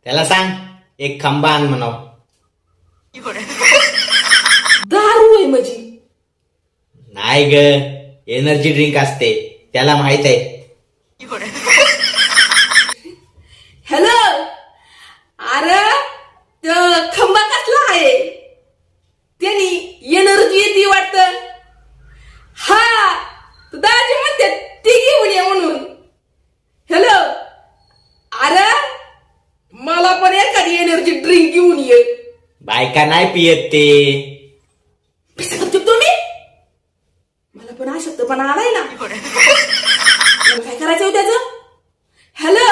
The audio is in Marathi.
त्याला सांग एक खंबा आण म्हणाव. दारू आहे माझी. नाही ग, एनर्जी ड्रिंक असते, त्याला माहित आहे. हॅलो, अरे तो खंबा कसला आहे? त्यांनी एनर्जी येते वाटतं. हा, तू दाजी म्हणते ती घेऊन ये म्हणून. हॅलो, अरे मला पण एखादी एनर्जी ड्रिंक घेऊन ये. बायका नाही पियत ते. कसं करतो तुम्ही? मला पण अशक्तपणा आलाय ना. मला काय करायचं त्याचं? हॅलो,